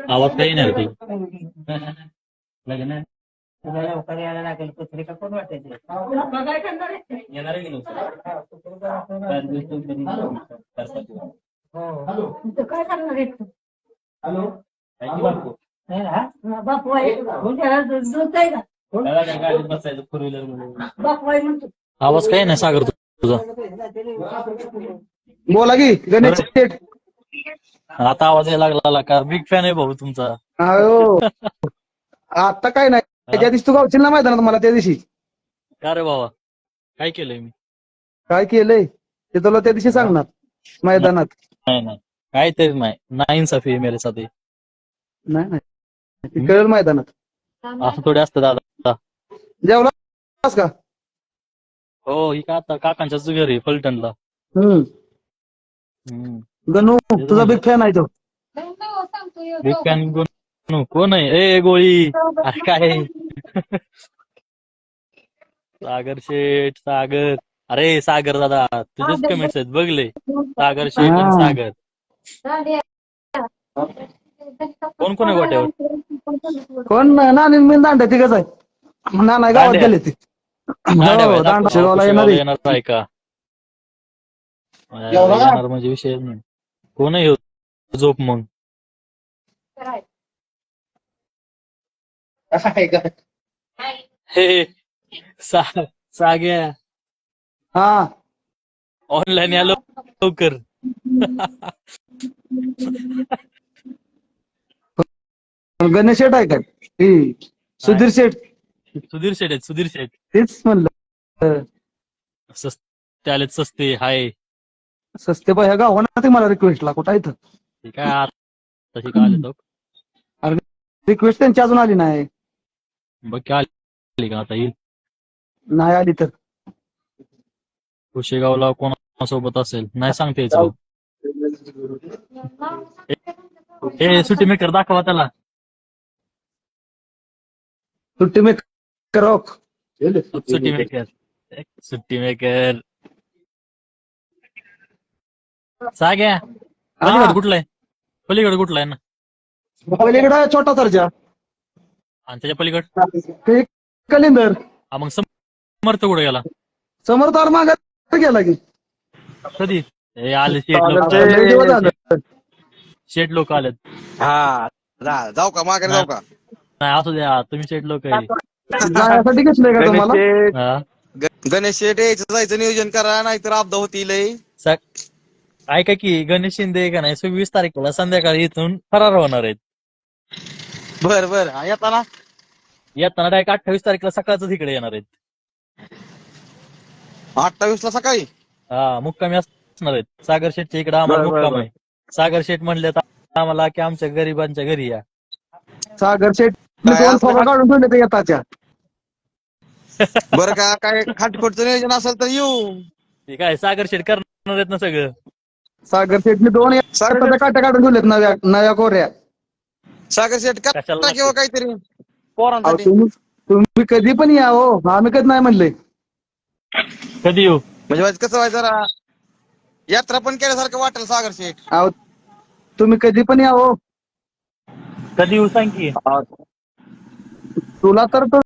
आवाज काही नाही रे लग्न लवकर यायला लागेल. पत्रिका कोण वाटायची येणार आहे की काय करणार आहे तू? बापू बसायचं फोर व्हीलर मध्ये. बापू म्हणतो आवाज काही नाही सागर तुझा. बोला की गणेश शेठ. आता आवाज यायला लागला का? बिग फॅन आहे भाऊ तुमचा. हो आता काय नाही, त्या दिवशी तू गावशील ना मैदानात मला त्या दिवशी. का रे बाबा काय केलंय मी? काय केलंय ते तुला त्या दिवशी सांगणार मैदानात. नाही नाही काहीतरी नाही. नाइंसाफी आहे मेरे साथ. नाही नाही ते कळेल मैदानात. असं थोडे असतं दादा. जेवलास का? हो ही का आता काकांच्याच घरी फलटणला. गणू तुझा बिग फॅन आहे तो. बिग फॅन कोण आहे? ए गोळी अरे काय सागर शेठ सागर. अरे सागर दादा तुझेच कमेंट्स आहेत बघले. सागर शेठ आणि सागर. कोण कोण आहे गोट्यावर? कोण नानी मी दांड्या तिघच आहे. नाना गावात गेले ते. हो, दांडा शिरवायला येणार आहे. येणार आहे का? येणार म्हणजे विषय नाही. कोण आहे झोप मग? हे साग्या हा ऑनलाईन या लवकर. गणेश शेठ आहे काय? सुधीर शेठ. सुधीर शेठ आहेत. सुधीर शेठ तेच म्हणलं. सस्ते आलेत सस्ते. हाय सस्ते बाय ह्या गावात ते मला रिक्वेस्टला कुठं आहे ते काय तशी का आले तो? रिक्वेस्ट त्यांची अजून आली नाही. बघ काय आली का? आता येईल. नाही आली तर कुशेगावला कोणासोबत असेल नाही सांगता यायचं. हे सुट्टी मेकर दाखवा त्याला. सुट्टी मी करॉक. सुट्टी मेकर. सुट्टी मेकर साग्या पलीकडे कुठला आहे? पलीकडे कुठला आहे ना? पलीकडे छोटा सरजा आणि त्याच्या पलीकड ते कलिंदर. हा मग समर्थ कुठे गेला? समर्थ मागे गेला की कधी? हे आले शेठ लोक. लय दिवस झालं. शेठ लोक आलेत. हा जाऊ का मागे जाऊ का? नाही असू द्या तुम्ही शेठ लोक आहे. जाण्यासाठी घेतलंय का तुम्हाला? हा. गणेश शेठ यायचं जायचं नियोजन करा नाहीतर आपदा होती लय. ऐका की गणेश शिंदे का नाही 26 तारखेला संध्याकाळी इथून फरार होणार आहेत. बर बर येताना येताना डायरेक्ट 28 तारखेला सकाळच इकडे येणार आहेत. 28 ला सकाळी. हा मुक्कामी असणार आहेत. सागर शेठच्या इकडे आम्हाला मुक्काम आहे. सागर शेठ म्हणले आम्हाला की आमच्या गरिबांच्या घरी या. सागर शेठ दोन फोटो काढून ठेवले ते येताच्या. बरं का काय खाटखोटचं नियोजन असेल तर येऊ. ठीक आहे सागर शेठ करणार आहेत ना सगळं. सागर शेठने दोन येताच्या काट्या काढून ठेवलेत नव्या नव्या कोऱ्या. सागर शेठ कशाला किंवा काहीतरी अहो, पोरांसाठी. तुम्ही कधी पण या हो. आम्ही कधी नाही म्हणले. कधी येऊ? म्हणजे कसं व्हायचं जरा यात्रा पण केल्यासारखं वाटेल सागर शेठ. अहो तुम्ही कधी पण या हो. कधी येऊ सांग की. तुला तर